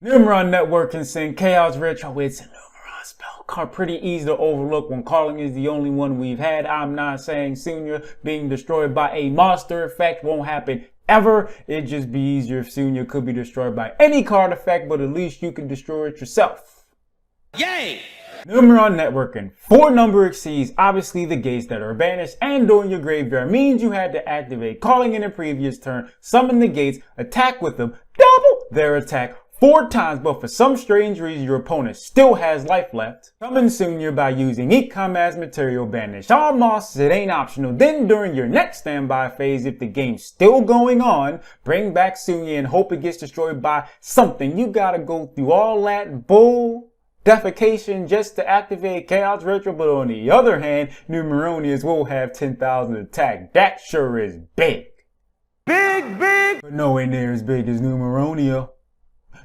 Numeron Network can send Chaos Retro. It's a Numeron spell card. Pretty easy to overlook when calling is the only one we've had. I'm not saying Sunya being destroyed by a monster effect won't happen ever. It'd just be easier if Sunya could be destroyed by any card effect, but at least you can destroy it yourself. Yay! Numeron Networking. 4 number exceeds obviously the gates that are banished and or in your graveyard means you had to activate calling in a previous turn, summon the gates, attack with them, double their attack 4 times, but for some strange reason your opponent still has life left. Summon Sunya by using iC1000 as material banish. All monsters, it ain't optional. Then during your next standby phase, if the game's still going on, bring back Sunya and hope it gets destroyed by something. You gotta go through all that bull defecation just to activate Chaos Retro, but on the other hand, Numeronius will have 10,000 attack. That sure is big. Big! But nowhere near as big as Numeronia.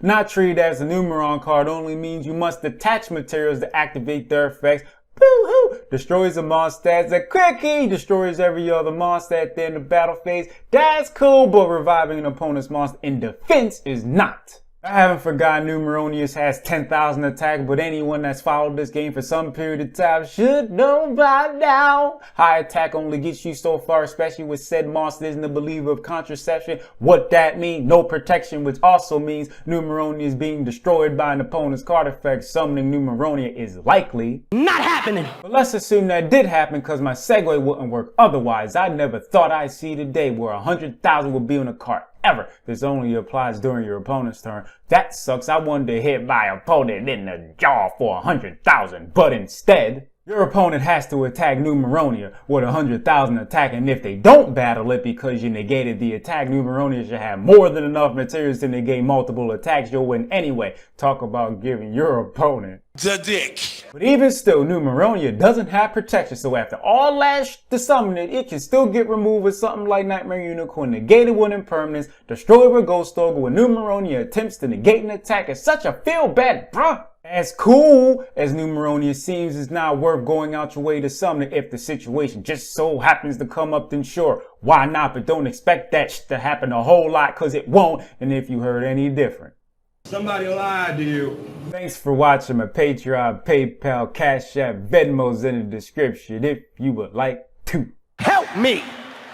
Not treated as a Numeron card only means you must attach materials to activate their effects. Boo-hoo! Destroys a monster as a quickie. Destroys every other monster at the end of battle phase. That's cool, but reviving an opponent's monster in defense is not. I haven't forgotten Numeronius has 10,000 attack, but anyone that's followed this game for some period of time should know by now. High attack only gets you so far, especially with said monster isn't a believer of contraception. What that means? No protection, which also means Numeronius being destroyed by an opponent's card effect. Summoning Numeronia is likely Not happening! But let's assume that did happen because my segue wouldn't work otherwise. I never thought I'd see the day where 100,000 would be on a card. Ever. This only applies during your opponent's turn. That sucks. I wanted to hit my opponent in the jaw for 100,000, but instead, your opponent has to attack Numeronia with 100,000 attack, and if they don't battle it because you negated the attack, Numeronia should have more than enough materials to negate multiple attacks. You'll win anyway. Talk about giving your opponent The dick. But even still, Numeronia doesn't have protection, so after all that to summon it, it can still get removed with something like Nightmare Unicorn, negated with impermanence, destroyed with Ghost Ogre. When Numeronia attempts to negate an attack, it's such a feel bad, bruh. As cool as Numeronia seems, it's not worth going out your way to summon it if the situation just so happens to come up, then sure, why not? But don't expect that to happen a whole lot, cause it won't, and if you heard any different, somebody lied to you. Thanks for watching. My Patreon, PayPal, Cashapp, Venmo's in the description if you would like to. Help me!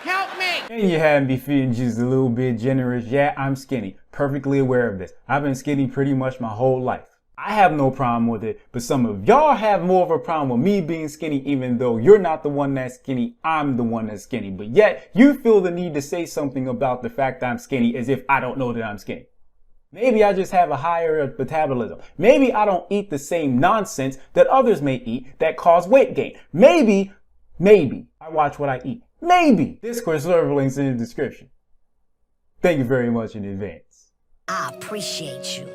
Help me! And you have me feeling just a little bit generous. Yeah, I'm skinny. Perfectly aware of this. I've been skinny pretty much my whole life. I have no problem with it, but some of y'all have more of a problem with me being skinny, even though you're not the one that's skinny, I'm the one that's skinny. But yet, you feel the need to say something about the fact that I'm skinny as if I don't know that I'm skinny. Maybe I just have a higher metabolism. Maybe I don't eat the same nonsense that others may eat that cause weight gain. Maybe I watch what I eat. Maybe. Discord server links in the description. Thank you very much in advance. I appreciate you.